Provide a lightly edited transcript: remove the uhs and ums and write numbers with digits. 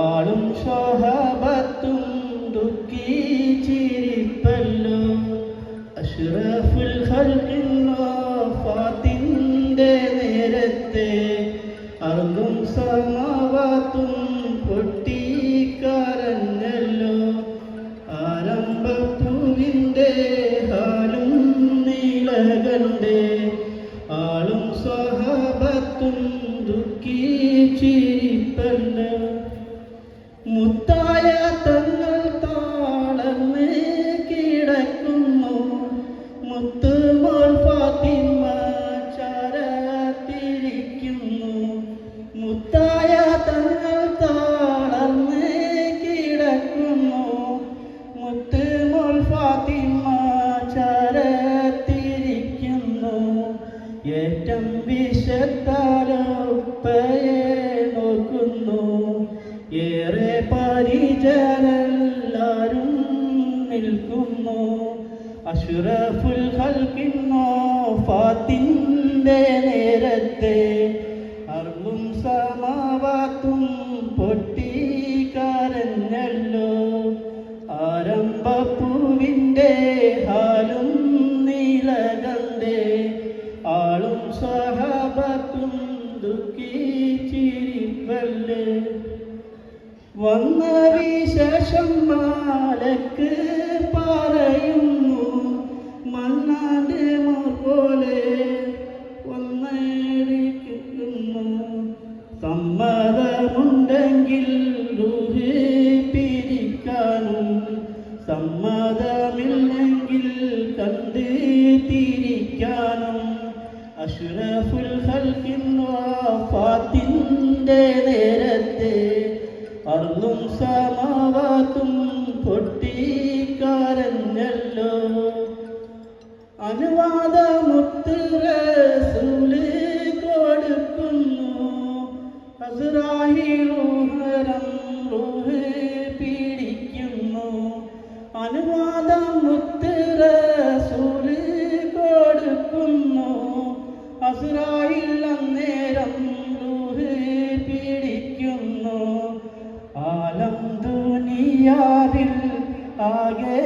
ആളും സ്വഹാബത്തും ദുഃഖിച്ചിരിപ്പല്ലോ. അഷ്റഫുൽ ഖൽഖിൻ വഫാത്തിൻ്റെ നേരത്തെ അർളും സമാവാത്തും പൊട്ടിക്കരഞ്ഞല്ലോ. ആരംഭപ്പൂവിൻ്റെ ഹാലും നീലകണ്ടേ ആളും സ്വഹാബത്തും ദുഃഖിച്ചിരിപ്പല്ലോ. മുത്തായ തങ്ങൾ താളർന്ന് കിടക്കുന്നു. മുത്തുമോൾ ഫാത്തിമ ചാരത്തിരിക്കുന്നു. മുത്തായ തങ്ങൾ താളർന്ന് കിടക്കുന്നു. മുത്തുമോൾ ഫാത്തിമ ചാരത്തിരിക്കുന്നു. ഏറ്റം വിശത്താലൊപ്പയെ നോക്കുന്നു. ഏറെ പരിചരെല്ലാരും നിൽക്കുന്നു. അഷ്റഫുൽ ഖൽഖിൻ വഫാത്തിൻ്റെ നേരത്തെ അർളും സമാവാത്തും പൊട്ടിക്കരഞ്ഞല്ലോ. ആരംഭപ്പൂവിൻ്റെ ഹാലും നീലകണ്ടേ ആളും സ്വഹാബത്തും ദുഃഖിച്ചിരിപ്പല്ലേ. വന്ന വിശേഷം മാലക്ക് പറയുന്നു. മണ്ണാന്റെ മോർ പോലെ വന്നിരിക്കുന്നു. സമ്മതമുണ്ടെങ്കിൽ റൂഹ് പിരിക്കാനും സമ്മതമില്ലെങ്കിൽ കണ്ട് തിരിക്കാനും. അഷ്റഫുൽ ഖൽഖിൻ വഫാത്തിൻ്റെ നേരത്തെ അർളും സമാവാത്തും പൊട്ടിക്കരഞ്ഞല്ലോ. അനുവാദമുത്ത് റസൂല് കൊടുക്കുന്നു. അസ്റായീലുഹരം റൂഹ് പിടിക്കുന്നു. അനുവാദമുത്ത് റസൂല് കൊടുക്കുന്നു. അസ്റായീൽ അന്നേരം റൂഹ് പിടിക്കുന്നു. ആലം ദുനിയാവിൽ ആകെ